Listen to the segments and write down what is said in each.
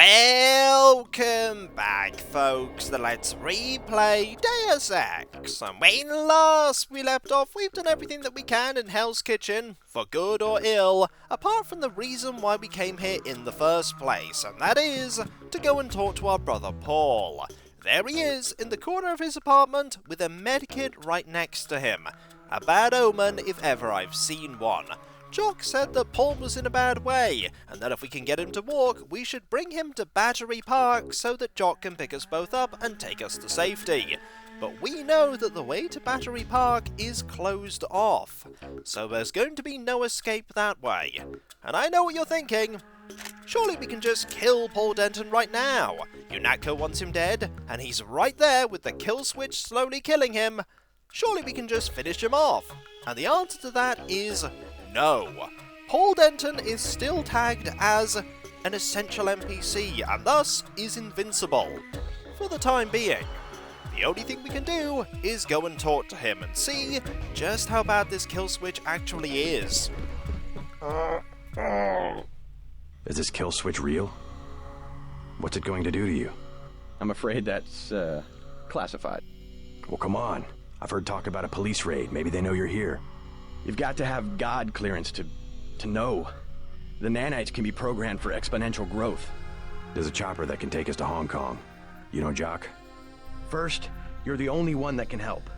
Welcome back, folks, let's replay Deus Ex. And when last we left off, we've done everything that we can in Hell's Kitchen, for good or ill, apart from the reason why we came here in the first place, and that is to go and talk to our brother Paul. There he is, in the corner of his apartment, with a medkit right next to him. A bad omen if ever I've seen one. Jock said that Paul was in a bad way, and that if we can get him to walk, we should bring him to Battery Park so that Jock can pick us both up and take us to safety. But we know that the way to Battery Park is closed off, so there's going to be no escape that way. And I know what you're thinking. Surely we can just kill Paul Denton right now. UNATCO wants him dead, and he's right there with the kill switch slowly killing him. Surely we can just finish him off. And the answer to that is no. Paul Denton is still tagged as an essential NPC and thus is invincible. For the time being. The only thing we can do is go and talk to him and see just how bad this kill switch actually is. Is this kill switch real? What's it going to do to you? I'm afraid that's, classified. Well, come on. I've heard talk about a police raid. Maybe they know you're here. You've got to have God clearance to know. The nanites can be programmed for exponential growth. There's a chopper that can take us to Hong Kong. You know Jock? First, you're the only one that can help.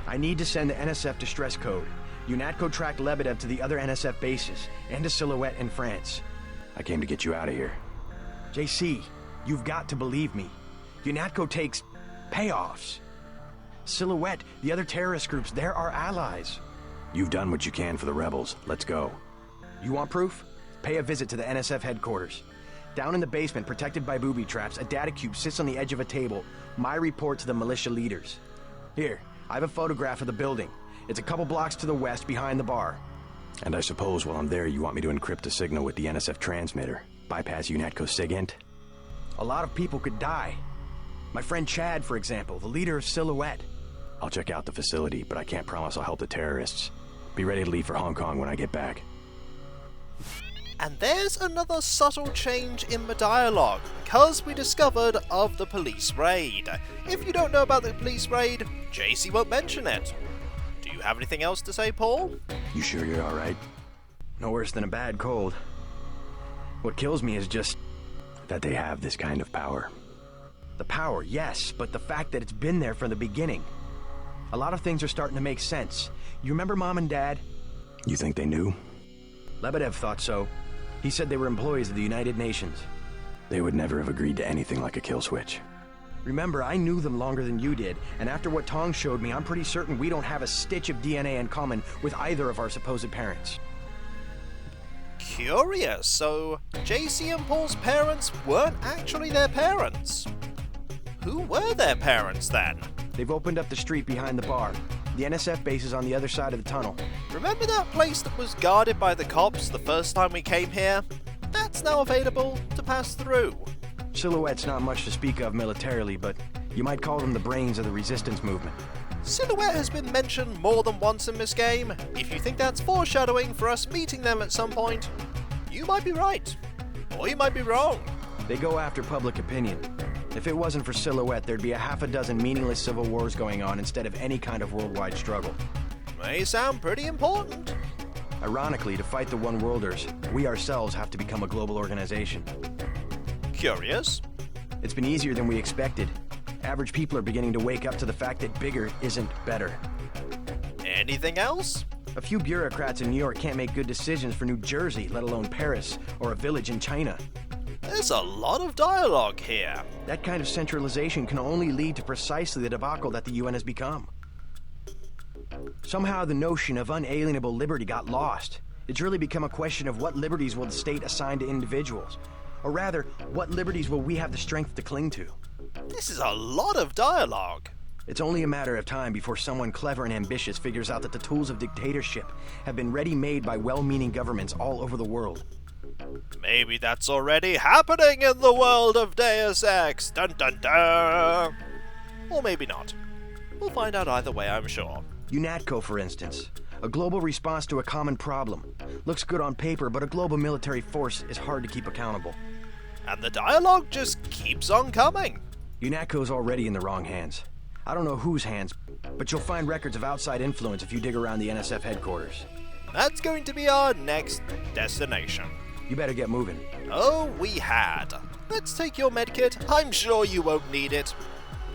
I need to send the NSF distress code. UNATCO tracked Lebedev to the other NSF bases, and to Silhouette in France. I came to get you out of here. JC, you've got to believe me. UNATCO takes payoffs. Silhouette, the other terrorist groups, they're our allies. You've done what you can for the rebels. Let's go. You want proof? Pay a visit to the NSF headquarters. Down in the basement, protected by booby traps, a data cube sits on the edge of a table. My report to the militia leaders. Here, I have a photograph of the building. It's a couple blocks to the west, behind the bar. And I suppose while I'm there, you want me to encrypt a signal with the NSF transmitter. Bypass UNATCO SIGINT? A lot of people could die. My friend Chad, for example, the leader of Silhouette. I'll check out the facility, but I can't promise I'll help the terrorists. Be ready to leave for Hong Kong when I get back. And there's another subtle change in the dialogue, because we discovered of the police raid. If you don't know about the police raid, JC won't mention it. Do you have anything else to say, Paul? You sure you're alright? No worse than a bad cold. What kills me is just that they have this kind of power. The power, yes, but the fact that it's been there from the beginning. A lot of things are starting to make sense. You remember Mom and Dad? You think they knew? Lebedev thought so. He said they were employees of the United Nations. They would never have agreed to anything like a kill switch. Remember, I knew them longer than you did, and after what Tong showed me, I'm pretty certain we don't have a stitch of DNA in common with either of our supposed parents. Curious, so JC and Paul's parents weren't actually their parents. Who were their parents then? They've opened up the street behind the bar. The NSF base is on the other side of the tunnel. Remember that place that was guarded by the cops the first time we came here? That's now available to pass through. Silhouette's not much to speak of militarily, but you might call them the brains of the resistance movement. Silhouette has been mentioned more than once in this game. If you think that's foreshadowing for us meeting them at some point, you might be right. Or you might be wrong. They go after public opinion. If it wasn't for Silhouette, there'd be a half a dozen meaningless civil wars going on instead of any kind of worldwide struggle. May sound pretty important. Ironically, to fight the One-Worlders, we ourselves have to become a global organization. Curious. It's been easier than we expected. Average people are beginning to wake up to the fact that bigger isn't better. Anything else? A few bureaucrats in New York can't make good decisions for New Jersey, let alone Paris, or a village in China. There's a lot of dialogue here. That kind of centralization can only lead to precisely the debacle that the UN has become. Somehow the notion of unalienable liberty got lost. It's really become a question of what liberties will the state assign to individuals. Or rather, what liberties will we have the strength to cling to? This is a lot of dialogue. It's only a matter of time before someone clever and ambitious figures out that the tools of dictatorship have been ready-made by well-meaning governments all over the world. Maybe that's already happening in the world of Deus Ex. Dun dun dun. Or maybe not. We'll find out either way, I'm sure. UNATCO, for instance. A global response to a common problem. Looks good on paper, but a global military force is hard to keep accountable. And the dialogue just keeps on coming. UNATCO's already in the wrong hands. I don't know whose hands, but you'll find records of outside influence if you dig around the NSF headquarters. That's going to be our next destination. You better get moving. Oh, we had. Let's take your medkit. I'm sure you won't need it.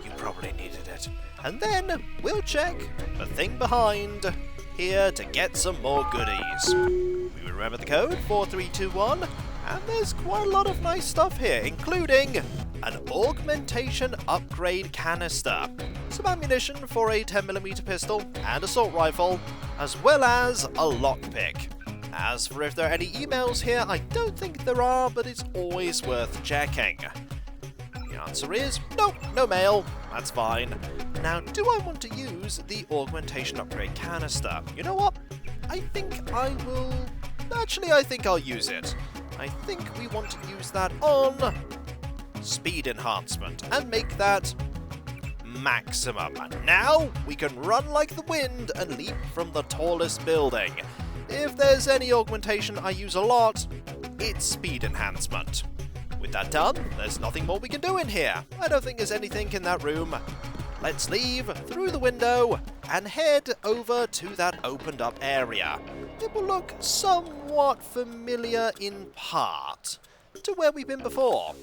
You probably needed it. And then we'll check the thing behind here to get some more goodies. We remember the code 4321, and there's quite a lot of nice stuff here, including an augmentation upgrade canister, some ammunition for a 10mm pistol and assault rifle, as well as a lockpick. As for if there are any emails here, I don't think there are, but it's always worth checking. The answer is nope, no mail. That's fine. Now, do I want to use the augmentation upgrade canister? You know what? I think I will... Actually, I think I'll use it. I think we want to use that on speed enhancement and make that maximum. Now we can run like the wind and leap from the tallest building. If there's any augmentation I use a lot, it's speed enhancement. With that done, there's nothing more we can do in here. I don't think there's anything in that room. Let's leave through the window and head over to that opened up area. It will look somewhat familiar in part to where we've been before.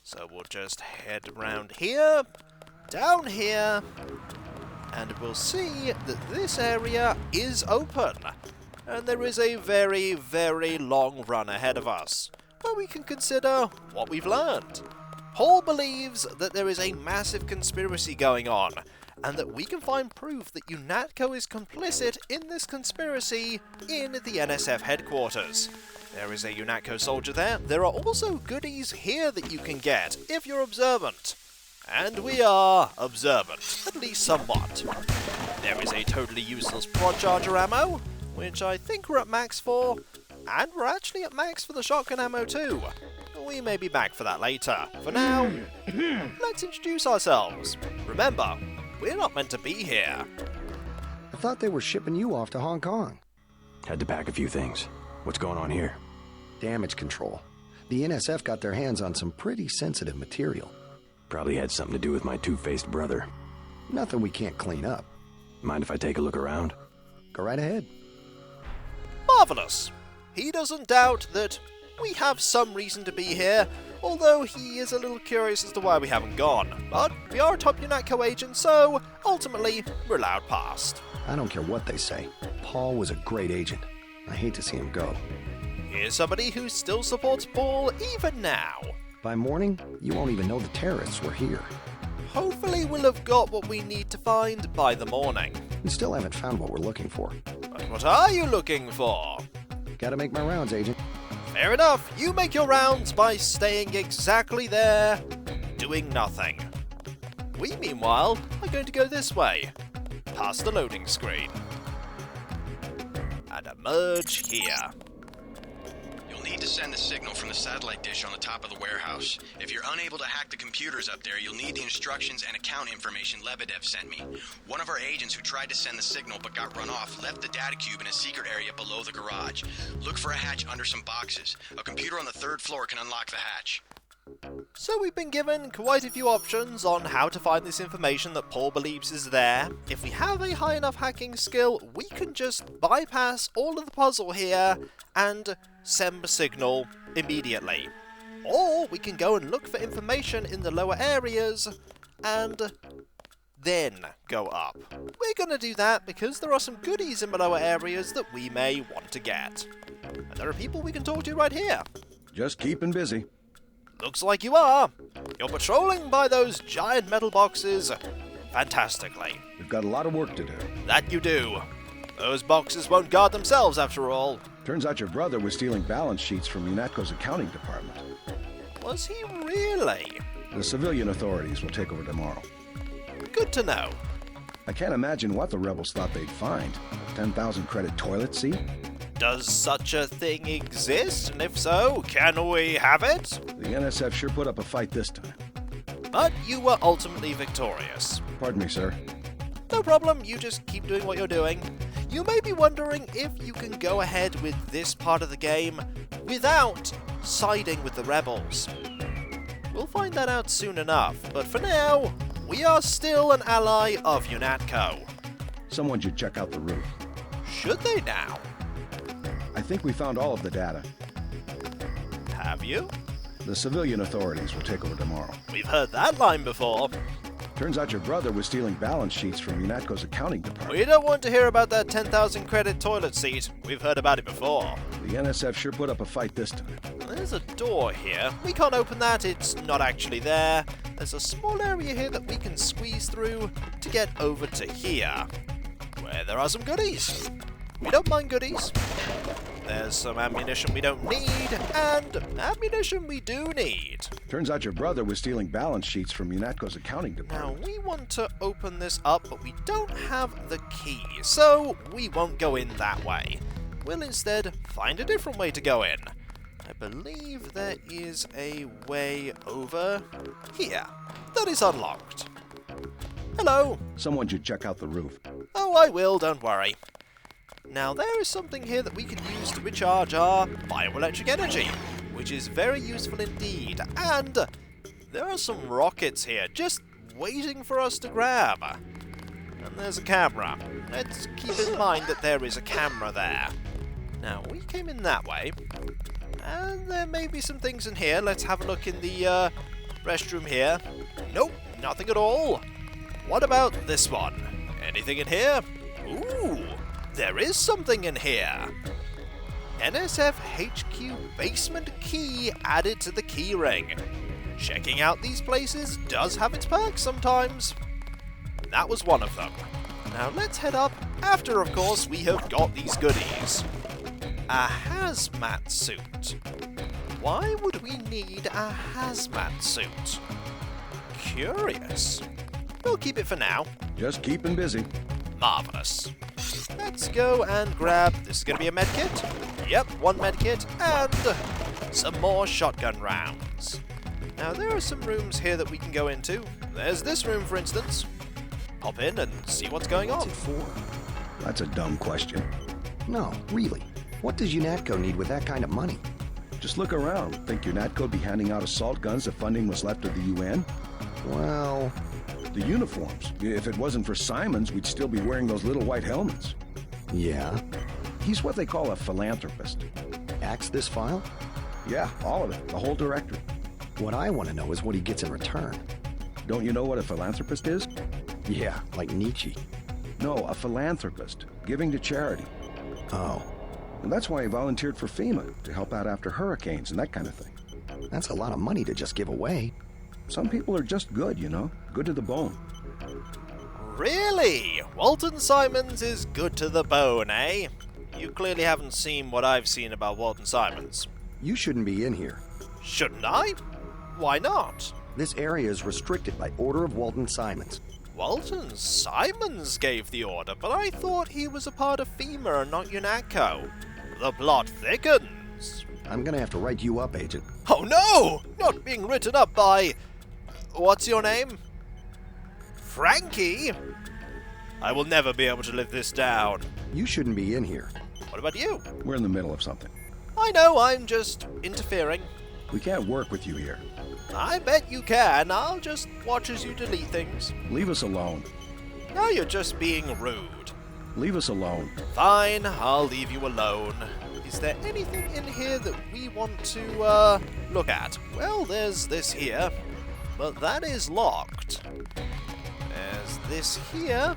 So we'll just head around here, down here, and we'll see that this area is open. And there is a very, very long run ahead of us, where we can consider what we've learned. Paul believes that there is a massive conspiracy going on, and that we can find proof that UNATCO is complicit in this conspiracy in the NSF headquarters. There is a UNATCO soldier there. There are also goodies here that you can get if you're observant. And we are observant, at least somewhat. There is a totally useless prod charger ammo, which I think we're at max for, and we're actually at max for the shotgun ammo too. We may be back for that later. For now, let's introduce ourselves. Remember, we're not meant to be here. I thought they were shipping you off to Hong Kong. Had to pack a few things. What's going on here? Damage control. The NSF got their hands on some pretty sensitive material. Probably had something to do with my two-faced brother. Nothing we can't clean up. Mind if I take a look around? Go right ahead. Marvelous! He doesn't doubt that we have some reason to be here, although he is a little curious as to why we haven't gone. But we are a top UNATCO agent, so ultimately we're allowed past. I don't care what they say. Paul was a great agent. I hate to see him go. Here's somebody who still supports Paul even now. By morning, you won't even know the terrorists were here. Hopefully we'll have got what we need to find by the morning. We still haven't found what we're looking for. But what are you looking for? Gotta make my rounds, Agent. Fair enough, you make your rounds by staying exactly there, doing nothing. We, meanwhile, are going to go this way, past the loading screen, and emerge here. You'll need to send the signal from the satellite dish on the top of the warehouse. If you're unable to hack the computers up there, you'll need the instructions and account information Lebedev sent me. One of our agents who tried to send the signal but got run off left the data cube in a secret area below the garage. Look for a hatch under some boxes. A computer on the 3rd floor can unlock the hatch. So we've been given quite a few options on how to find this information that Paul believes is there. If we have a high enough hacking skill, we can just bypass all of the puzzle here and send the signal immediately. Or we can go and look for information in the lower areas and then go up. We're going to do that because there are some goodies in the lower areas that we may want to get. And there are people we can talk to right here. Just keeping busy. Looks like you are. You're patrolling by those giant metal boxes fantastically. We've got a lot of work to do. That you do. Those boxes won't guard themselves after all. Turns out your brother was stealing balance sheets from UNATCO's accounting department. Was he really? The civilian authorities will take over tomorrow. Good to know. I can't imagine what the rebels thought they'd find. 10,000 credit toilet seat? Does such a thing exist? And if so, can we have it? The NSF sure put up a fight this time. But you were ultimately victorious. Pardon me, sir. No problem, you just keep doing what you're doing. You may be wondering if you can go ahead with this part of the game without siding with the rebels. We'll find that out soon enough, but for now, we are still an ally of UNATCO. Someone should check out the roof. Should they now? I think we found all of the data. Have you? The civilian authorities will take over tomorrow. We've heard that line before. Turns out your brother was stealing balance sheets from UNATCO's accounting department. We don't want to hear about that 10,000 credit toilet seat. We've heard about it before. The NSF sure put up a fight this time. There's a door here. We can't open that. It's not actually there. There's a small area here that we can squeeze through to get over to here, where there are some goodies. We don't mind goodies. There's some ammunition we don't need, and ammunition we do need. Turns out your brother was stealing balance sheets from UNATCO's accounting Now, department. we want to open this up, but we don't have the key, so we won't go in that way. We'll instead find a different way to go in. I believe there is a way over here that is unlocked. Hello. Someone should check out the roof. Oh, I will, don't worry. Now, there is something here that we can use to recharge our bioelectric energy, which is very useful indeed. And there are some rockets here just waiting for us to grab. And there's a camera. Let's keep in mind that there is a camera there. Now, we came in that way, and there may be some things in here. Let's have a look in the restroom here. Nope, nothing at all. What about this one? Anything in here? Ooh, there is something in here. NSF HQ basement key added to the key ring. Checking out these places does have its perks sometimes. That was one of them. Now let's head up after, of course, we have got these goodies. A hazmat suit. Why would we need a hazmat suit? Curious. We'll keep it for now. Just keeping busy. Marvelous. Let's go and grab, this is going to be a medkit. Yep, one medkit, and some more shotgun rounds. Now there are some rooms here that we can go into. There's this room, for instance. Hop in and see what's going on. What's it for? That's a dumb question. No, really. What does UNATCO need with that kind of money? Just look around. Think UNATCO'd be handing out assault guns if funding was left to the UN? Well, The uniforms. If it wasn't for Simons, we'd still be wearing those little white helmets. yeah. He's what they call a philanthropist. Axe this file? Yeah, all of it. The whole directory. What I want to know is what he gets in return. Don't you know what a philanthropist is? Yeah, like Nietzsche. No, a philanthropist. Giving to charity. Oh, And that's why he volunteered for FEMA, to help out after hurricanes and that kind of thing. that's a lot of money to just give away. Some people are just good, you know? Good to the bone. Really? Walton Simons is good to the bone, eh? You clearly haven't seen what I've seen about Walton Simons. You shouldn't be in here. Shouldn't I? Why not? This area is restricted by order of Walton Simons. Walton Simons gave the order, but I thought he was a part of FEMA and not UNATCO. The plot thickens. I'm gonna have to write you up, Agent. Oh no! Not being written up by... What's your name? Frankie? I will never be able to live this down. You shouldn't be in here. What about you? We're in the middle of something. I know, I'm just interfering. We can't work with you here. I bet you can. I'll just watch as you delete things. Leave us alone. Now you're just being rude. Leave us alone. Fine, I'll leave you alone. Is there anything in here that we want to, look at? Well, there's this here, but that is locked. There's this here,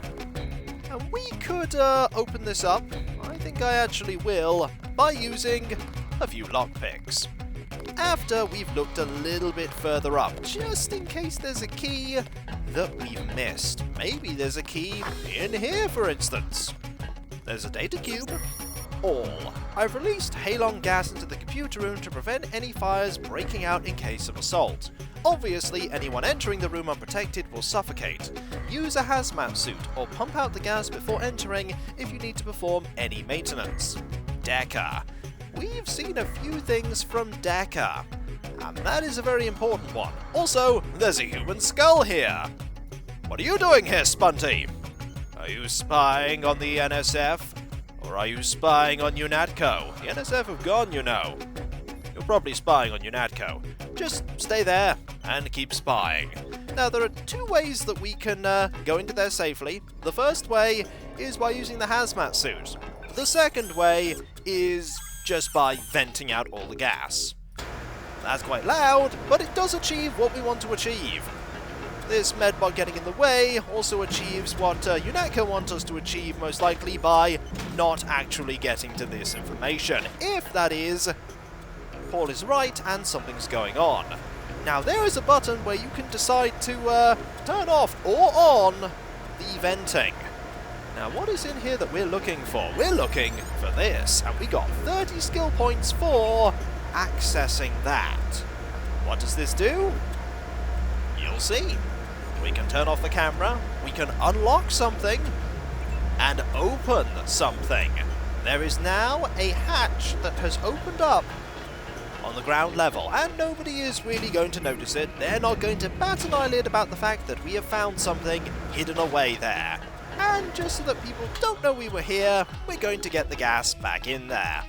and we could, open this up. I think I actually will, by using a few lockpicks. After we've looked a little bit further up, just in case there's a key that we've missed. Maybe there's a key in here, for instance. There's a data cube. All. I've released halon gas into the computer room to prevent any fires breaking out in case of assault. Obviously, anyone entering the room unprotected will suffocate. Use a hazmat suit or pump out the gas before entering if you need to perform any maintenance. Decker. We've seen a few things from Decker, and that is a very important one. Also, there's a human skull here. What are you doing here, Spunty? Are you spying on the NSF? Or are you spying on UNATCO? The NSF have gone, you know. You're probably spying on UNATCO. Just stay there. and keep spying. Now, there are two ways that we can go into there safely. The first way is by using the hazmat suit. The second way is just by venting out all the gas. That's quite loud, but it does achieve what we want to achieve. This medbot getting in the way also achieves what UNATCO want us to achieve, most likely by not actually getting to this information. If that is, Paul is right and something's going on. Now there is a button where you can decide to turn off or on the venting. Now what is in here that we're looking for? We're looking for this, and we got 30 skill points for accessing that. What does this do? You'll see. We can turn off the camera, we can unlock something, and open something. There is now a hatch that has opened up on the ground level, and nobody is really going to notice it. They're not going to bat an eyelid about the fact that we have found something hidden away there. And just so that people don't know we were here, we're going to get the gas back in there.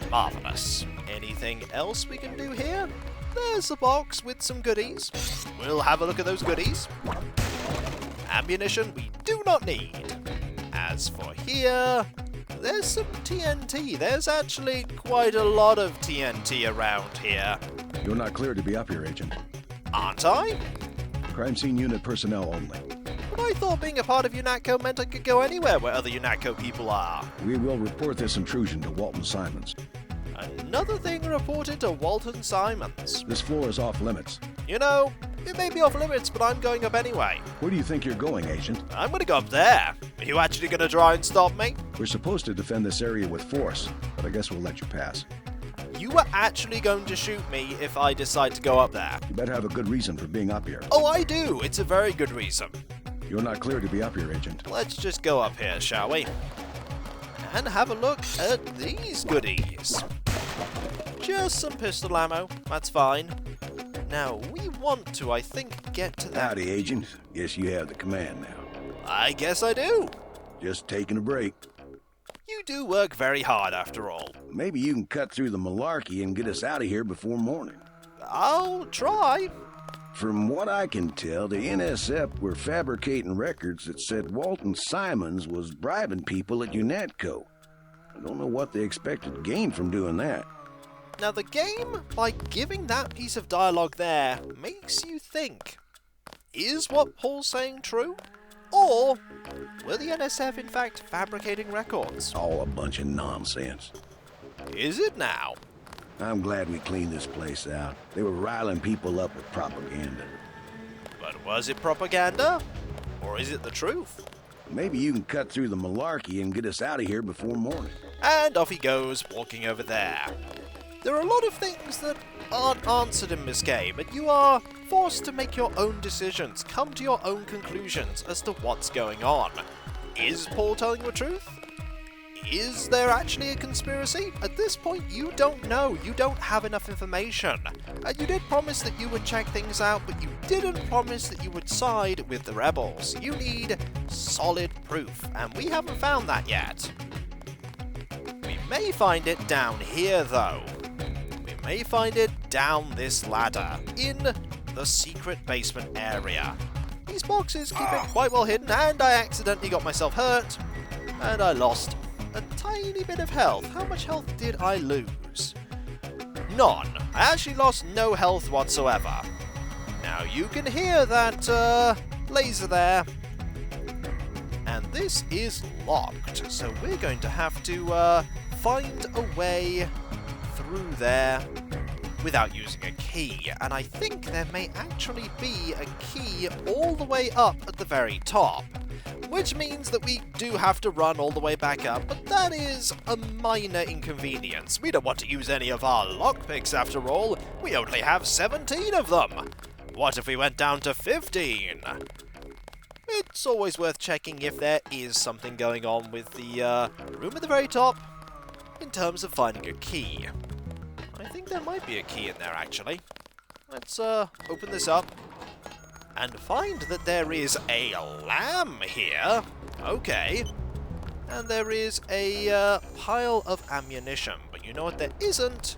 Marvellous. Anything else we can do here? There's a box with some goodies. We'll have a look at those goodies. Ammunition we do not need. As for here, there's some TNT. There's actually quite a lot of TNT around here. You're not cleared to be up here, Agent. Aren't I? Crime scene unit personnel only. But I thought being a part of UNATCO meant I could go anywhere where other UNATCO people are. We will report this intrusion to Walton Simons. Another thing reported to Walton Simons. This floor is off limits. You know, it may be off limits, but I'm going up anyway. Where do you think you're going, Agent? I'm going to go up there. Are you actually going to try and stop me? We're supposed to defend this area with force, but I guess we'll let you pass. You are actually going to shoot me if I decide to go up there. You better have a good reason for being up here. Oh, I do. It's a very good reason. You're not cleared to be up here, Agent. Let's just go up here, shall we? And have a look at these goodies. Just some pistol ammo, that's fine. Now, we want to, I think, get to that... Howdy, Agent. Guess you have the command now. I guess I do. Just taking a break. You do work very hard, after all. Maybe you can cut through the malarkey and get us out of here before morning. I'll try. From what I can tell, the NSF were fabricating records that said Walton Simons was bribing people at UNATCO. I don't know what they expected to gain from doing that. Now the game, by giving that piece of dialogue there, makes you think, is what Paul's saying true? Or were the NSF in fact fabricating records? All a bunch of nonsense. Is it now? I'm glad we cleaned this place out. They were riling people up with propaganda. But was it propaganda? Or is it the truth? Maybe you can cut through the malarkey and get us out of here before morning. And off he goes, walking over there. There are a lot of things that aren't answered in this game, and you are forced to make your own decisions, come to your own conclusions as to what's going on. Is Paul telling the truth? Is there actually a conspiracy? At this point, you don't know. You don't have enough information. And you did promise that you would check things out, but you didn't promise that you would side with the rebels. You need solid proof, and we haven't found that yet. We may find it down here, though. We may find it down this ladder, in the secret basement area. These boxes keep it quite well hidden, and I accidentally got myself hurt, and I lost a tiny bit of health. How much health did I lose? None. I actually lost no health whatsoever. Now you can hear that laser there. And this is locked, so we're going to have to find a way through there without using a key. And I think there may actually be a key all the way up at the very top. Which means that we do have to run all the way back up, but that is a minor inconvenience. We don't want to use any of our lockpicks after all. We only have 17 of them. What if we went down to 15? It's always worth checking if there is something going on with the room at the very top in terms of finding a key. I think there might be a key in there actually. Let's open this up. And find that there is a lamb here. Okay. And there is a pile of ammunition. But you know what there isn't?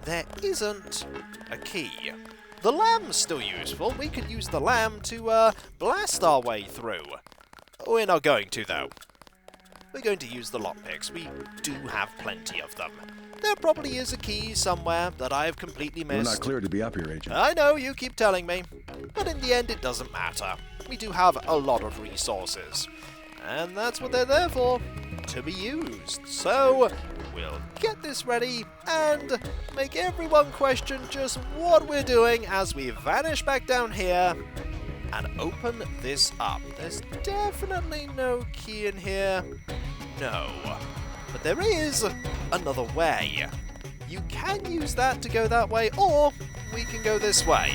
There isn't a key. The lamb's still useful. We could use the lamb to blast our way through. We're not going to, though. We're going to use the lockpicks. We do have plenty of them. There probably is a key somewhere that I have completely missed. We're not cleared to be up here, Agent. I know, you keep telling me. But in the end, it doesn't matter. We do have a lot of resources. And that's what they're there for, to be used. So, we'll get this ready and make everyone question just what we're doing as we vanish back down here and open this up. There's definitely no key in here. No. But there is another way. You can use that to go that way, or we can go this way.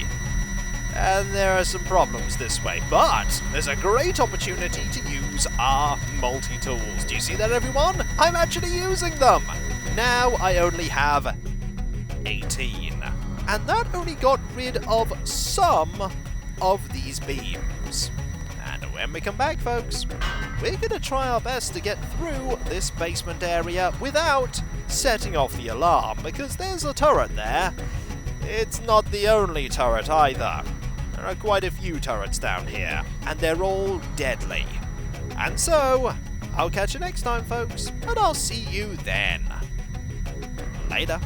And there are some problems this way, but there's a great opportunity to use our multi-tools. Do you see that, everyone? I'm actually using them! Now I only have 18. And that only got rid of some of these beams. And when we come back, folks, we're going to try our best to get through this basement area without setting off the alarm, because there's a turret there. It's not the only turret either. There are quite a few turrets down here, and they're all deadly. And so, I'll catch you next time, folks, and I'll see you then. Later.